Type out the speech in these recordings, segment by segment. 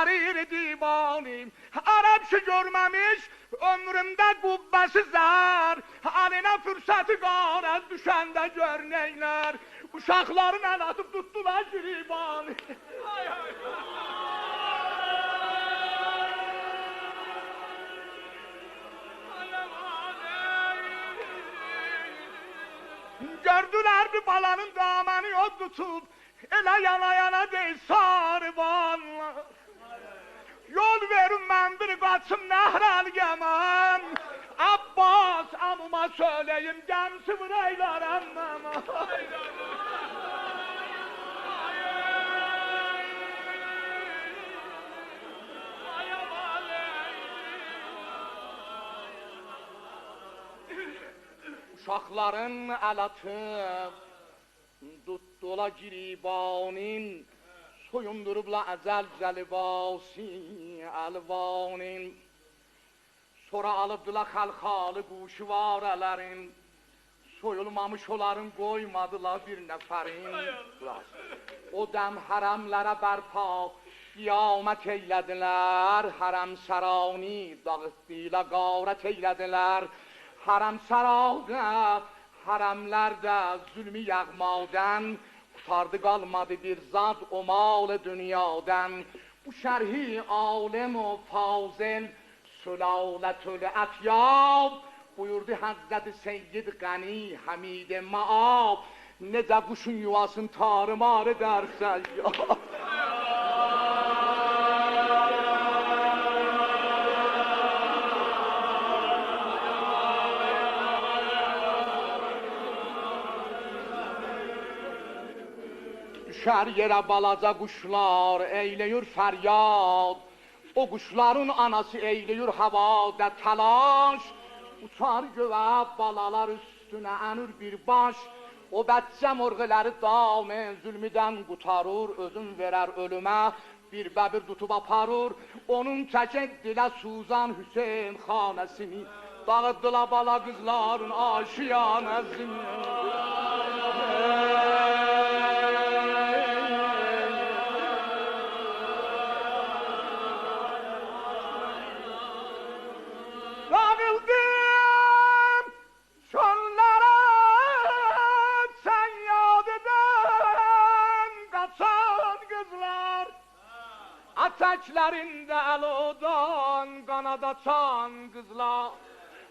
sarir divanim. Arap ki görmemiş ömrümde kubbesi zar. Haline fırsatı garet düşende gör neyler. Uşakların el atıp tuttular giribani. Gördüler bir balanın damanı yok tutup ele yana yana değil sarıvanlar. Yol verin ben bir kaçım nehrel gemem. Abbas amuma söyleyeyim gemsi buraylar emmem. Uşakların el atıp tuttular giribanin. Soyundurubla əzəl libasi əlvanin. Sonra alıbdılar xalxalı quşvarələrin. Soyulmamış onların qoymadılar bir nəfərin. O dəm hərəmlərə bərpa qiyamət eylədilər. Hərəm sərani dağıtdıyla qarət eylədilər. Hərəm sərada, hərəmlərdə zülmü yağmadan kurtardı qalmadı bir zat o mal dünyadan. Bu şerhi alem o fazil sülaletül etyab buyurdu Hazreti Seyyid Gani Hamid Maab. Necə quşun yuvasın tarımar edersen ya. Düşər yerə balaca quşlar eyləyir fəryad. O quşların anası eyləyir havada təlaş. Uçar göyə balalar üstünə ənir bir baş. O bəccə morğuları damen zülmüdən qutarır. Özün verər ölümə bir bəbir tutub aparır. Onun çəkək dilə Suzan Hüseyin xanəsini. Dağıtdılar bala qızların aşiyanəsini. Ateşlerinde elodan kanada çan kızlar.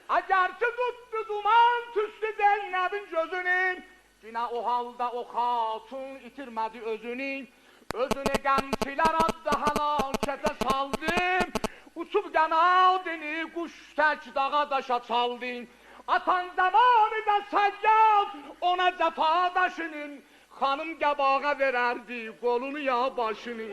Agerçi tuttu duman tüstü Zeynep'in gözünü. Yine o halda o hatun itirmedi özünü. Özünü gençler adda helakete saldım. Uçup genadini kuş tek dağa daşa çaldım. Atan zamanı da sayyad ona cefadaşının. Hanım gebağa vererdi kolunu ya başını.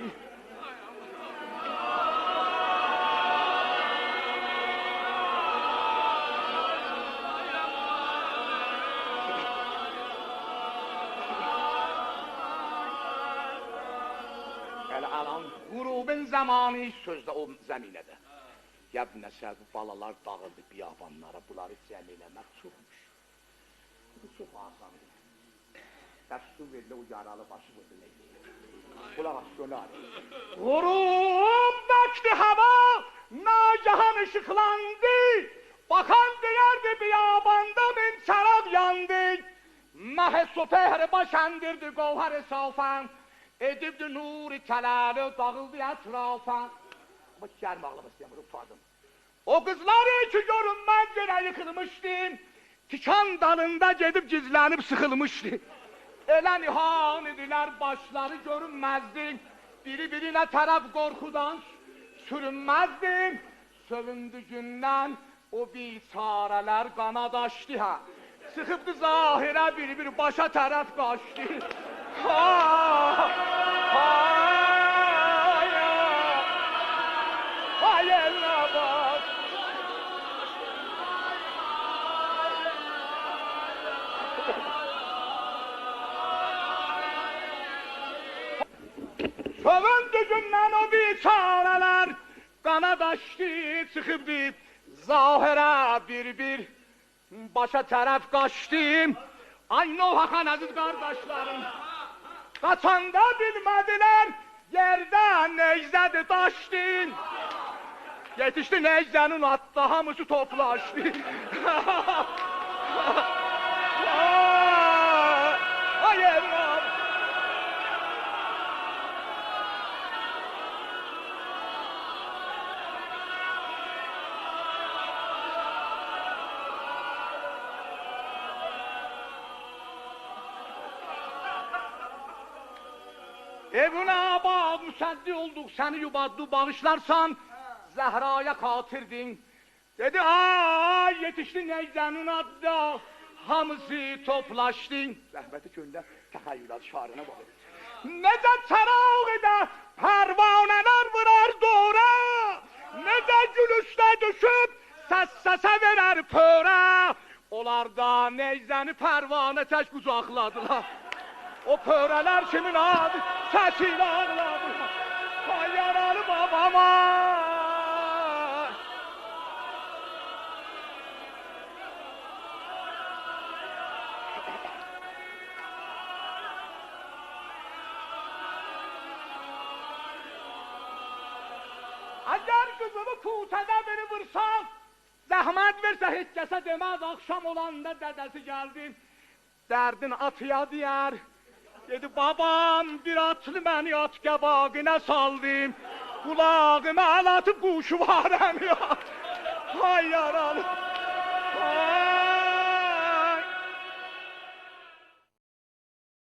Qurubun zamanı sözdə o zəminədə. Yəbnəsə bu balalar dağıldı biyabanlara, bunları cəm eləmək çoxmuş. Bu çox asandır. Dəstun verilə o yaralı başı vurdu neydi. Qulaq aşkılar. Qurub bəqdi hava, nagahan ışıqlandı. Bakan deyərdi biyabanda min çarab yandı. Məhə sotəhri başəndirdi qovhər-i safən. Edibdi nuri tələli dağıldı ətrafa. Ama şərim ağlaması yamır, ufadım. O kızları ki görünmez yere yıkılmıştı. Tikan dalında gedib gizlenip sıkılmıştı. Elə nihan idiler başları görünmezdi. Biri birine tərəf qorxudan sürünmezdi. Sövündü gündən o biçarələr qanadaşdı ha. Sıxıbdı zahirə bir başa tərəf qaçdı. Hay eline bak. Sövündü gündən o biçarələr qanadaşdı, çıxıbdı zahirə bir başa tərəf qaçdı. Ay Nohaxan əziz qardaşlarım, qaçanda bilmədilər yerdə neyzədir daşdın. Yetişdi neyzənin atdı, hamısı toplaşdı. Ay evram. Evine bağ müsəddi olduq, səni yubaddı bağışlarsan, Zəhraya xatirdin. Dedi, ay yetişdi neyzənin adda, hamısı toplaşdın. Zəhməti göndə təxəyyülat şarına baxır. Necə çaraq edə, pərvanələr vırar doğra, necə gül üstə düşüb, səs-səsə verər pörə. Onlar da neyzəni pərvanə tək qucaqladılar. O pörələr kimin adı, səsilə ağladılar. Ay yaralı babama. Əgər qızımı kutədə beni vırsan, zəhmət versə heç kəsə deməz, axşam olanda dədəsi gəldi. Dərdin atıya deyər. Dedi, babam bir atlı məni at qəbağına saldım. Qulağıma əl atıb quşu varəm ya. Ay yaralı. Ay.